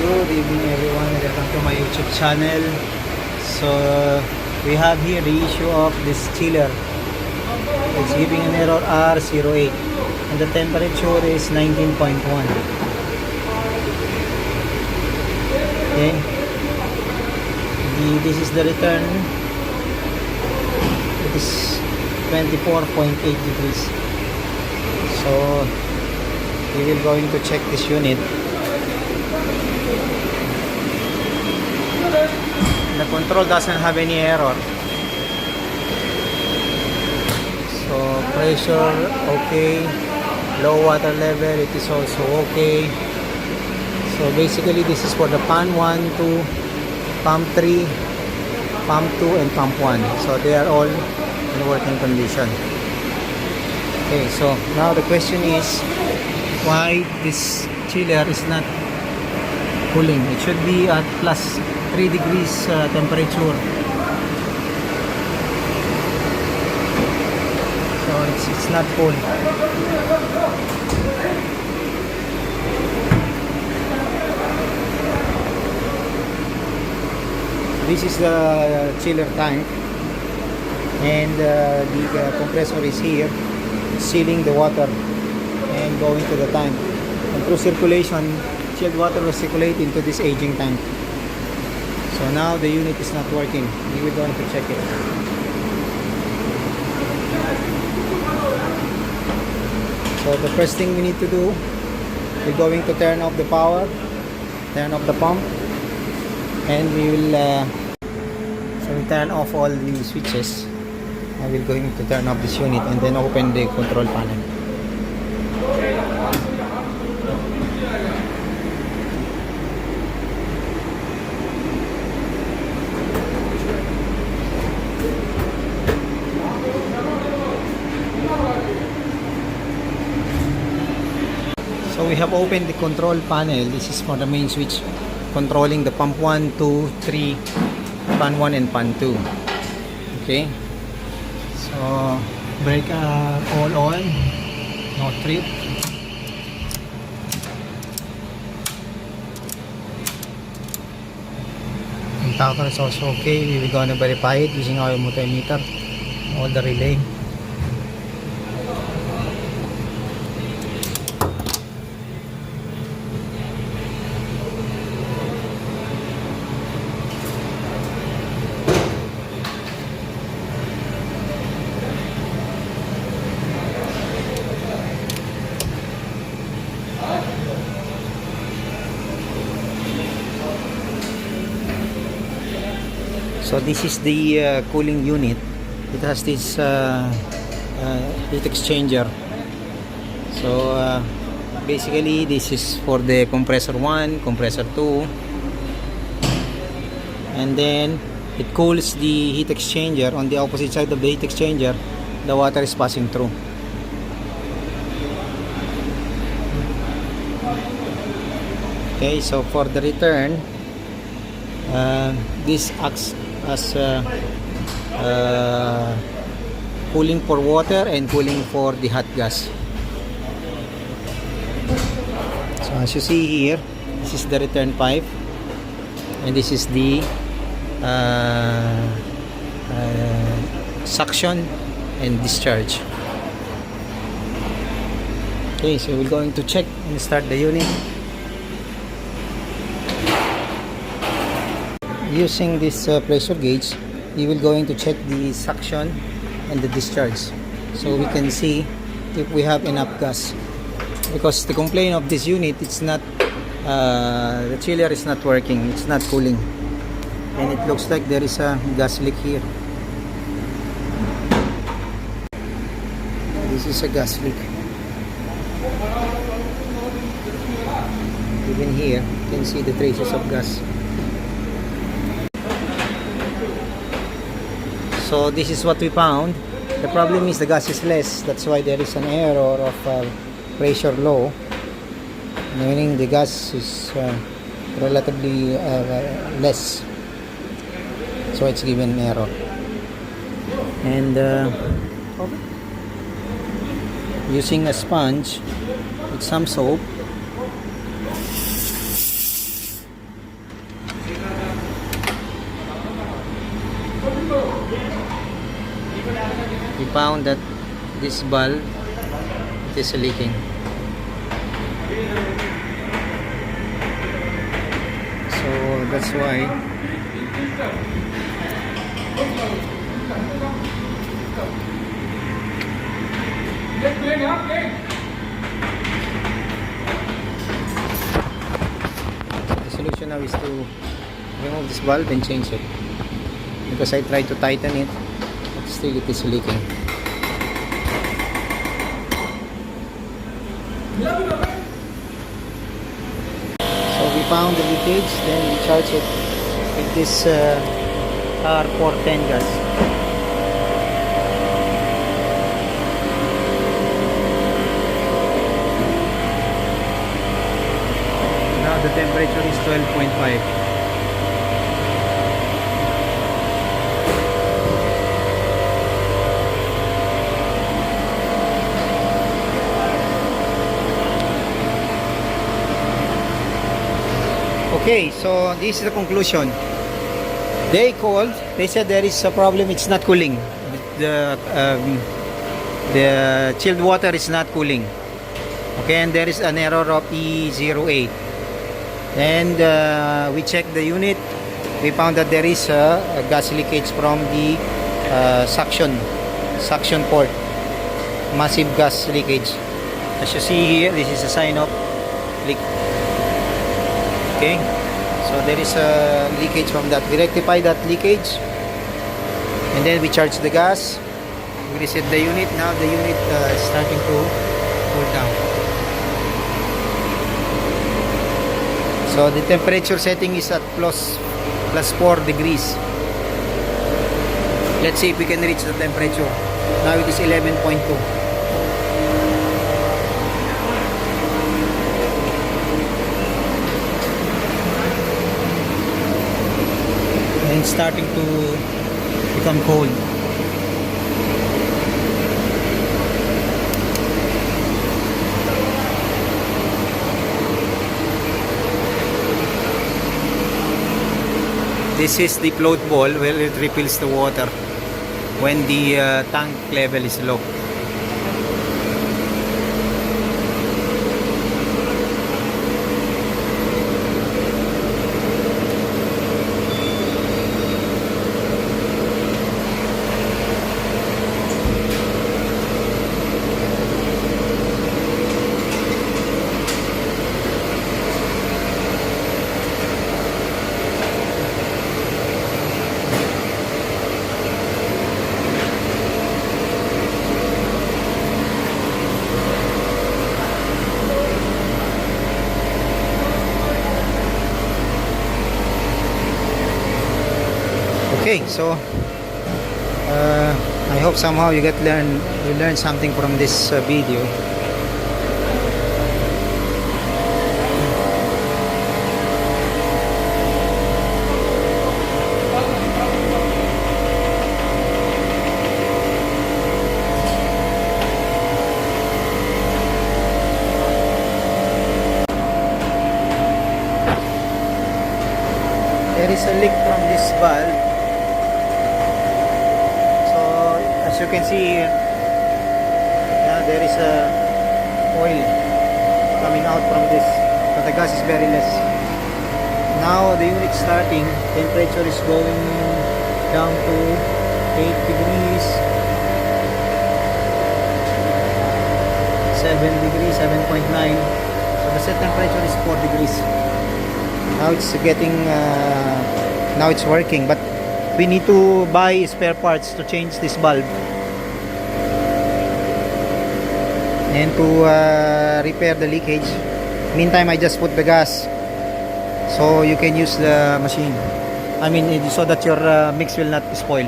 Good evening everyone, welcome to my YouTube channel. So we have here the issue of this chiller. It's giving an error R08 and the temperature is 19.1. Okay, this is the return. It is 24.8 degrees. So we will going to check this unit. The control doesn't have any error. So pressure okay, low water level it is also okay. So basically this is for the pump 1, 2, pump 3, pump 2 and pump 1. So they are all in working condition. Okay, so now the question is why this chiller is not cooling. It should be at plus 3 degrees temperature. So it's not cool. This is the chiller tank, and the compressor is here sealing the water and going to the tank, and through circulation chilled water will circulate into this aging tank. So now the unit is not working. We will going to check it. So the first thing we need to do, we're going to turn off the power, turn off the pump, and we will turn off all the switches. I will going to turn off this unit and then open the control panel. So we have opened the control panel. This is for the main switch controlling the pump 1, 2, 3, pan 1 and pan 2. Okay. So brake all on, no trip. Contactor is also okay. We will gonna verify it using our multimeter, all the relay. So this is the cooling unit. It has this heat exchanger. So basically this is for the compressor 1, compressor 2, and then it cools the heat exchanger. On the opposite side of the heat exchanger, the water is passing through. Okay, so for the return, this acts as cooling for water and cooling for the hot gas. So as you see here, this is the return pipe, and this is the suction and discharge. Okay, so we're going to check and start the unit. Using this pressure gauge, we will going to check the suction and the discharge, so we can see if we have enough gas. Because the complaint of this unit, it's not the chiller is not working, it's not cooling, and it looks like there is a gas leak here. This is a gas leak. Even here you can see the traces of gas. So this is what we found. The problem is the gas is less. That's why there is an error of pressure low, meaning the gas is relatively less. So it's given error. And using a sponge with some soap, found that this valve is leaking. So that's why the solution now is to remove this valve and change it, because I tried to tighten it but still it is leaking. So we found the leakage, then we charge it with this R410 gas. Now the temperature is 12.5. Okay, so this is the conclusion. They called, they said there is a problem, it's not cooling. The chilled water is not cooling. Okay, and there is an error of E08. And we checked the unit, we found that there is a gas leakage from the suction port. Massive gas leakage. As you see here, this is a sign of leak. Okay, so there is a leakage from that. We rectify that leakage and then we charge the gas. We reset the unit. Now the unit is starting to cool down. So the temperature setting is at plus 4 degrees. Let's see if we can reach the temperature. Now it is 11.2. And it's starting to become cold. This is the float ball where it refills the water when the tank level is low. Okay, so I hope somehow you learn something from this video. There is a leak from this valve. As you can see here, there is a oil coming out from this, but the gas is very less. Now the unit starting, temperature is going down to 8 degrees, 7 degrees, 7.9. So the set temperature is 4 degrees. Now it's getting, now it's working, but we need to buy spare parts to change this bulb and to repair the leakage. Meantime, I just put the gas so you can use the machine. I mean, so that your mix will not spoil.